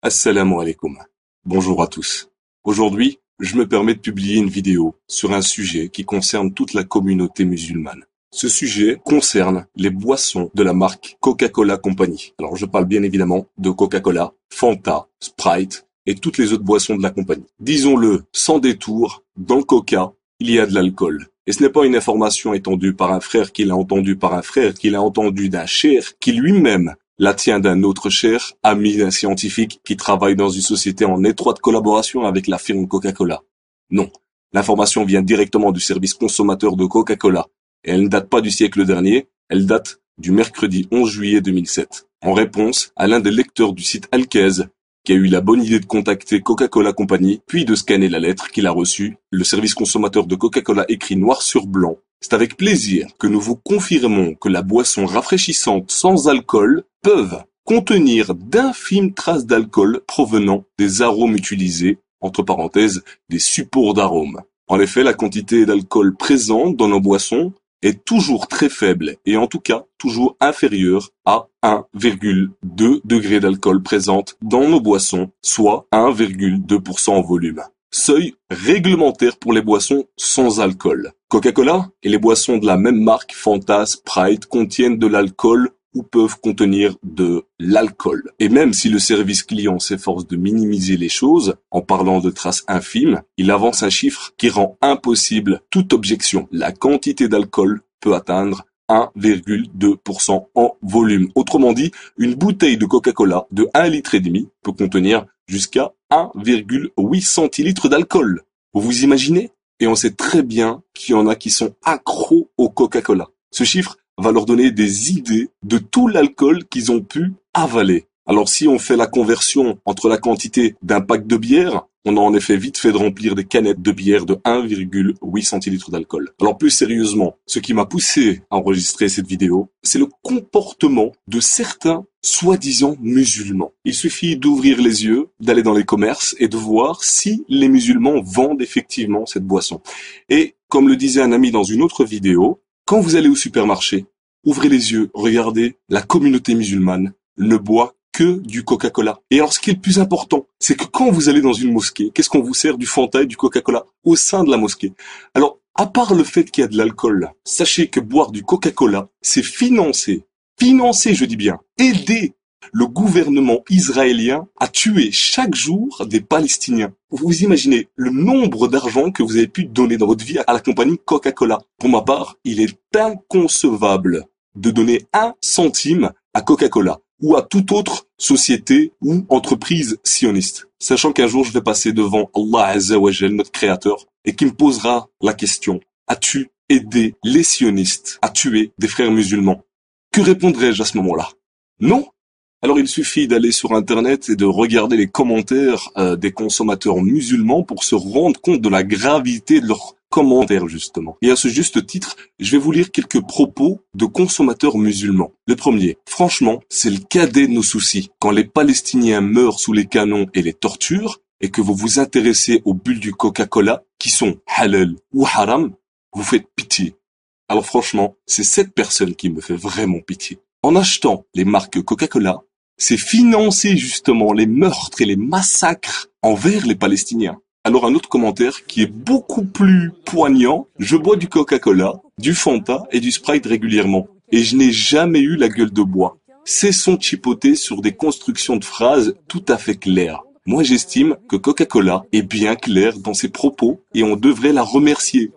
Assalamu alaikum. Bonjour à tous. Aujourd'hui, je me permets de publier une vidéo sur un sujet qui concerne toute la communauté musulmane. Ce sujet concerne les boissons de la marque Coca-Cola Company. Alors je parle bien évidemment de Coca-Cola, Fanta, Sprite et toutes les autres boissons de la compagnie. Disons-le sans détour, dans le Coca, il y a de l'alcool. Et ce n'est pas une information étendue par un frère qui l'a entendu par un frère, qui l'a entendu d'un cher, qui lui-même la tient d'un autre cher, ami d'un scientifique qui travaille dans une société en étroite collaboration avec la firme Coca-Cola. Non, l'information vient directement du service consommateur de Coca-Cola. Et elle ne date pas du siècle dernier, elle date du mercredi 11 juillet 2007. En réponse à l'un des lecteurs du site Alkez, qui a eu la bonne idée de contacter Coca-Cola Company, puis de scanner la lettre qu'il a reçue, le service consommateur de Coca-Cola écrit noir sur blanc: c'est avec plaisir que nous vous confirmons que la boisson rafraîchissante sans alcool peuvent contenir d'infimes traces d'alcool provenant des arômes utilisés, entre parenthèses, des supports d'arômes. En effet, la quantité d'alcool présente dans nos boissons est toujours très faible et en tout cas toujours inférieure à 1,2 degré d'alcool présente dans nos boissons, soit 1,2% en volume. Seuil réglementaire pour les boissons sans alcool. Coca-Cola et les boissons de la même marque, Fanta, Sprite, contiennent de l'alcool ou peuvent contenir de l'alcool. Et même si le service client s'efforce de minimiser les choses en parlant de traces infimes, il avance un chiffre qui rend impossible toute objection. La quantité d'alcool peut atteindre 1,2% en volume. Autrement dit, une bouteille de Coca-Cola de 1,5 litre peut contenir jusqu'à 1,8 centilitres d'alcool. Vous vous imaginez? Et on sait très bien qu'il y en a qui sont accros au Coca-Cola. Ce chiffre va leur donner des idées de tout l'alcool qu'ils ont pu avaler. Alors si on fait la conversion entre la quantité d'un pack de bière, on a en effet vite fait de remplir des canettes de bière de 1,8 centilitres d'alcool. Alors plus sérieusement, ce qui m'a poussé à enregistrer cette vidéo, c'est le comportement de certains soi-disant musulmans. Il suffit d'ouvrir les yeux, d'aller dans les commerces et de voir si les musulmans vendent effectivement cette boisson. Et comme le disait un ami dans une autre vidéo, quand vous allez au supermarché, ouvrez les yeux, regardez, la communauté musulmane ne boit que du Coca-Cola. Et alors ce qui est le plus important, c'est que quand vous allez dans une mosquée, qu'est-ce qu'on vous sert? Du Fanta et du Coca-Cola au sein de la mosquée. Alors, à part le fait qu'il y a de l'alcool, sachez que boire du Coca-Cola, c'est financer, je dis bien, aider le gouvernement israélien à tuer chaque jour des Palestiniens. Vous imaginez le nombre d'argent que vous avez pu donner dans votre vie à la compagnie Coca-Cola. Pour ma part, il est inconcevable de donner 1 centime à Coca-Cola ou à toute autre société ou entreprise sioniste. Sachant qu'un jour je vais passer devant Allah Azza wa Jal, notre créateur, et qui me posera la question: as-tu aidé les sionistes à tuer des frères musulmans? Que répondrai-je à ce moment-là? Non? Alors il suffit d'aller sur internet et de regarder les commentaires des consommateurs musulmans pour se rendre compte de la gravité de leurs commentaires justement. Et à ce juste titre, je vais vous lire quelques propos de consommateurs musulmans. Le premier: franchement, c'est le cadet de nos soucis. Quand les Palestiniens meurent sous les canons et les tortures, et que vous vous intéressez aux bulles du Coca-Cola, qui sont halal ou haram, vous faites pitié. Alors franchement, c'est cette personne qui me fait vraiment pitié. En achetant les marques Coca-Cola, c'est financer justement les meurtres et les massacres envers les Palestiniens. Alors un autre commentaire qui est beaucoup plus poignant: je bois du Coca-Cola, du Fanta et du Sprite régulièrement, et je n'ai jamais eu la gueule de bois. Cessons de chipoter sur des constructions de phrases tout à fait claires. Moi j'estime que Coca-Cola est bien claire dans ses propos et on devrait la remercier.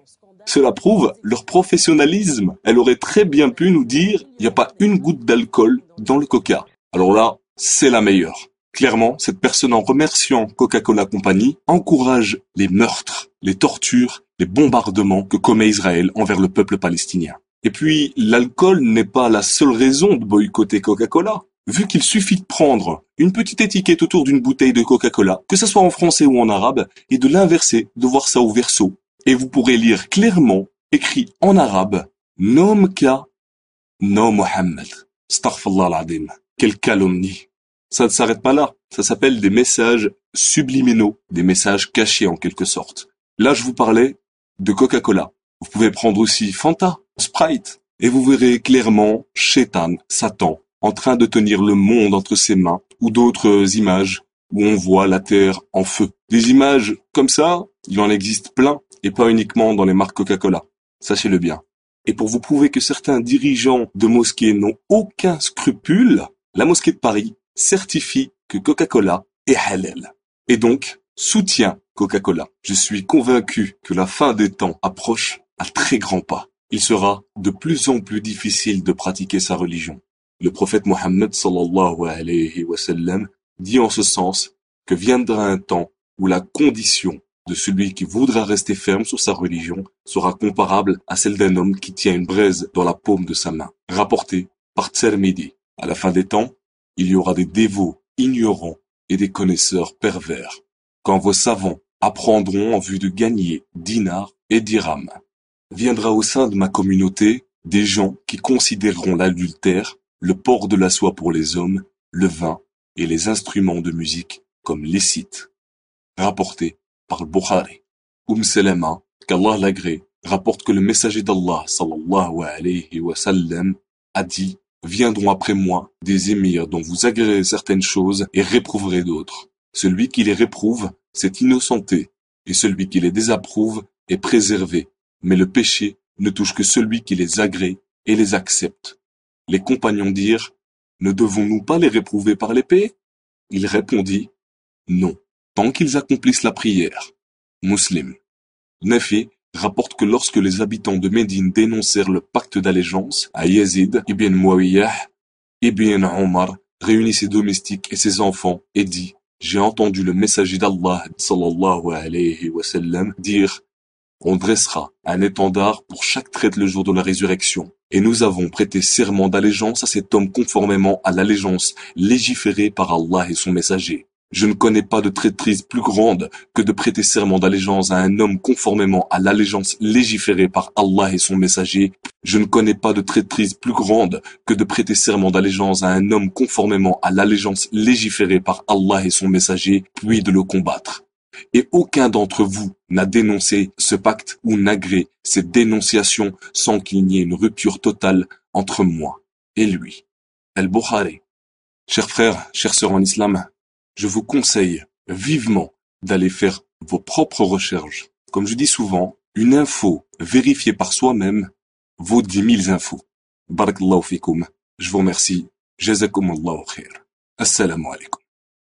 Cela prouve leur professionnalisme. Elle aurait très bien pu nous dire: il n'y a pas une goutte d'alcool dans le Coca. Alors là, c'est la meilleure. Clairement, cette personne, en remerciant Coca-Cola Company, encourage les meurtres, les tortures, les bombardements que commet Israël envers le peuple palestinien. Et puis, l'alcool n'est pas la seule raison de boycotter Coca-Cola. Vu qu'il suffit de prendre une petite étiquette autour d'une bouteille de Coca-Cola, que ce soit en français ou en arabe, et de l'inverser, de voir ça au verso. Et vous pourrez lire clairement, écrit en arabe: Nom Ka, No Mohammed. Astaghfirullah al-Azim. Quelle calomnie. Ça ne s'arrête pas là. Ça s'appelle des messages subliminaux, des messages cachés en quelque sorte. Là, je vous parlais de Coca-Cola. Vous pouvez prendre aussi Fanta, Sprite, et vous verrez clairement Shaitan, Satan, en train de tenir le monde entre ses mains, ou d'autres images où on voit la terre en feu. Des images comme ça, il en existe plein, et pas uniquement dans les marques Coca-Cola. Sachez-le bien. Et pour vous prouver que certains dirigeants de mosquées n'ont aucun scrupule, la mosquée de Paris certifie que Coca-Cola est halal. Et donc, soutient Coca-Cola. Je suis convaincu que la fin des temps approche à très grands pas. Il sera de plus en plus difficile de pratiquer sa religion. Le prophète Mohammed sallallahu alayhi wa sallam dit en ce sens que viendra un temps où la condition de celui qui voudra rester ferme sur sa religion sera comparable à celle d'un homme qui tient une braise dans la paume de sa main. Rapporté par Tirmidhi. À la fin des temps, il y aura des dévots ignorants et des connaisseurs pervers. Quand vos savants apprendront en vue de gagner dinars et dirhams. Viendra au sein de ma communauté des gens qui considéreront l'adultère, le port de la soie pour les hommes, le vin et les instruments de musique comme licites. Rapporté par le Bukhari. Salama, qu'Allah l'agrée, rapporte que le messager d'Allah sallallahu alayhi wa sallam a dit: viendront après moi des émirs dont vous agréez certaines choses et réprouverez d'autres. Celui qui les réprouve, c'est innocenté, et celui qui les désapprouve est préservé. Mais le péché ne touche que celui qui les agrée et les accepte. Les compagnons dirent: ne devons-nous pas les réprouver par l'épée? Il répondit: non, tant qu'ils accomplissent la prière. Muslim. Nafi rapporte que lorsque les habitants de Médine dénoncèrent le pacte d'allégeance à Yazid ibn Muawiyah, ibn Omar réunit ses domestiques et ses enfants et dit: j'ai entendu le messager d'Allah sallallahu alayhi wa sallam dire: on dressera un étendard pour chaque traître le jour de la résurrection. Et nous avons prêté serment d'allégeance à cet homme conformément à l'allégeance légiférée par Allah et son messager. Je ne connais pas de traîtrise plus grande que de prêter serment d'allégeance à un homme conformément à l'allégeance légiférée par Allah et son messager. Je ne connais pas de traîtrise plus grande que de prêter serment d'allégeance à un homme conformément à l'allégeance légiférée par Allah et son messager, puis de le combattre. Et aucun d'entre vous n'a dénoncé ce pacte ou n'agré cette dénonciation sans qu'il n'y ait une rupture totale entre moi et lui. Al-Bukhari. Chers frères, chères sœurs en islam, je vous conseille vivement d'aller faire vos propres recherches. Comme je dis souvent, une info vérifiée par soi-même vaut 10 000 infos. Barakallahu fikoum. Je vous remercie. Jazakumullahu khair. Assalamu alaikum.